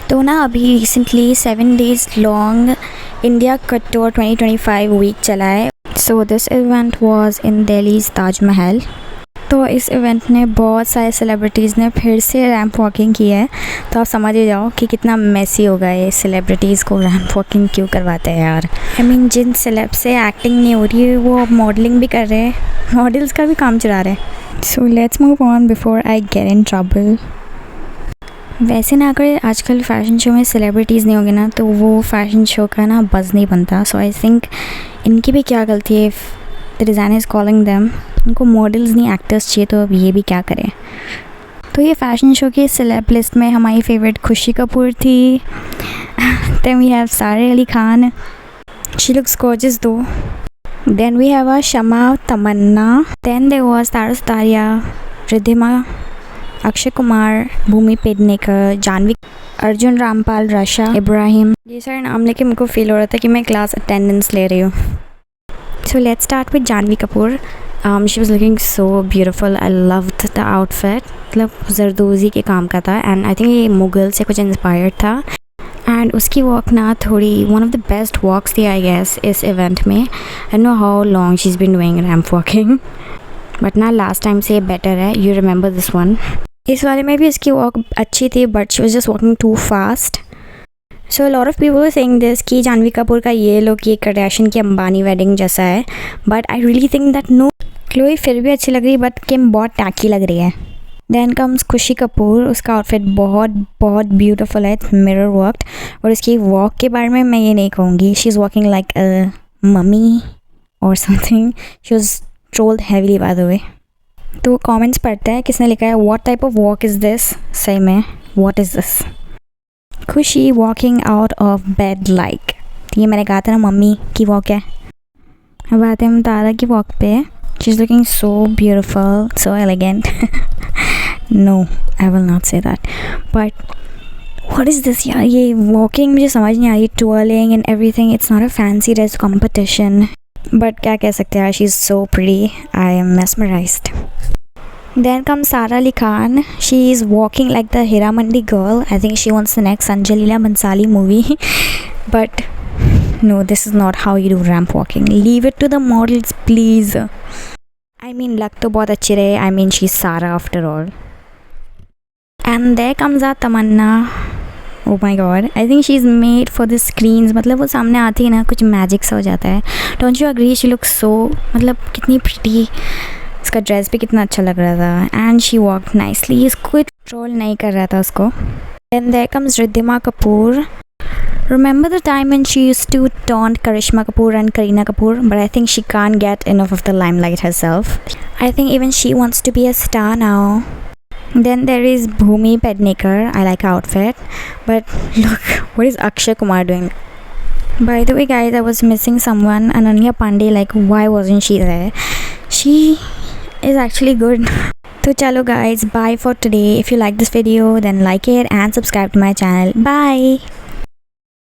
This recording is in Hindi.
तो ना अभी recently 7 days long India couture 2025 week चला है। So this event was in Delhi's Taj Mahal. तो इस इवेंट ने बहुत सारे सेलिब्रिटीज़ ने फिर से रैंप वॉकिंग की है। तो आप समझ ही जाओ कि कितना मेसी होगा ये, सेलिब्रिटीज़ को रैंप वॉकिंग क्यों करवाते हैं यार। आई मीन जिन सेलेब से एक्टिंग नहीं हो रही है वो मॉडलिंग भी कर रहे हैं, मॉडल्स का भी काम चला रहे हैं। So let's move on before I get in trouble. वैसे ना अगर आजकल फ़ैशन शो में सेलिब्रिटीज़ नहीं होंगे ना तो वो फ़ैशन शो का ना बज़ नहीं बनता। सो आई थिंक इनकी भी क्या गलती है, the designer is calling them. उनको मॉडल्स नहीं एक्टर्स चाहिए, तो अब ये भी क्या करें। तो ये फ़ैशन शो की सेलेब लिस्ट में हमारी फेवरेट खुशी कपूर थी। Then we have Sara Ali Khan, she looks gorgeous though. Then we have a Shama Tamannaah. Then there was Tara Sutaria, Riddhima, Akshay Kumar, Bhumi Pednekar, Janhvi, Arjun Rampal, Rasha Ibrahim. ये सारे नाम लेके मेरे को फील हो रहा था कि मैं क्लास अटेंडेंस ले रही हूँ। So let's start with Janhvi Kapoor. She was looking so beautiful. I loved the outfit. मतलब जरदोज़ी के काम का था एंड आई थिंक ये मुगल से कुछ इंस्पायर्ड था। एंड उसकी वॉक ना थोड़ी one of the best walks थी आई गेस इस इवेंट में। I know how long she is been doing ramp walking, but ना लास्ट टाइम से बेटर है। You remember this one. इस वाले में भी इसकी वॉक अच्छी थी but she was just walking too fast. So lot of people were saying this कि जानवी कपूर का ये लुक ये करदाशियन की अंबानी वेडिंग जैसा है, but I really think that no. Chloe फिर भी अच्छी लग रही है बट किम बहुत टैकी लग रही है। देन कम्स खुशी कपूर। उसका आउटफिट बहुत बहुत ब्यूटीफुल है, मिरर वर्कड। और उसकी वॉक के बारे में मैं ये नहीं कहूँगी, she is walking like a mummy और something. She was trolled heavily by the way. तो कमेंट्स पढ़ते हैं किसने लिखा है what type of walk is this. सही में what is this. Khushi walking out of bed like, ये मैंने कहा था ना मम्मी की वॉक है। अब आते हैं हम तारा की वॉक पे। She is looking so beautiful, so elegant. No I will not say that, but what is this यार। ये वॉकिंग मुझे समझ नहीं आ रही, twirling and everything. It's not a fancy dress competition, but क्या कह सकते हैं, she is so pretty. I am mesmerized. Then comes Sara Ali Khan. She is walking like the Hiramandi girl. I think she wants the next Anjalila Bhansali movie. But no, this is not how you do ramp walking. Leave it to the models, please. I mean, लग तो बहुत अच्छी रहे. I mean, she's Sara after all. And there comes our Tamanna. Oh my god, I think she's made for the screens. मतलब वो सामने आती है ना कुछ मैजिक सा हो जाता है। Don't you agree? She looks so, मतलब कितनी pretty. उसका ड्रेस भी कितना अच्छा लग रहा था एंड शी वॉक नाइसली। इसको कोई ट्रोल नहीं कर रहा था उसको। Then there comes Riddhima Kapoor. Remember the time when she used to taunt Karishma Kapoor and Kareena Kapoor, but I think she can't get enough of the limelight herself. I think even she wants to be a star now. Then there is Bhumi Pednekar. I like her outfit, but look, what is Akshay Kumar doing? By the way guys, I was missing someone, Ananya Pandey. Like why wasn't she there? She is actually good. So chalo guys, bye for today. If you like this video then like it and subscribe to my channel. Bye.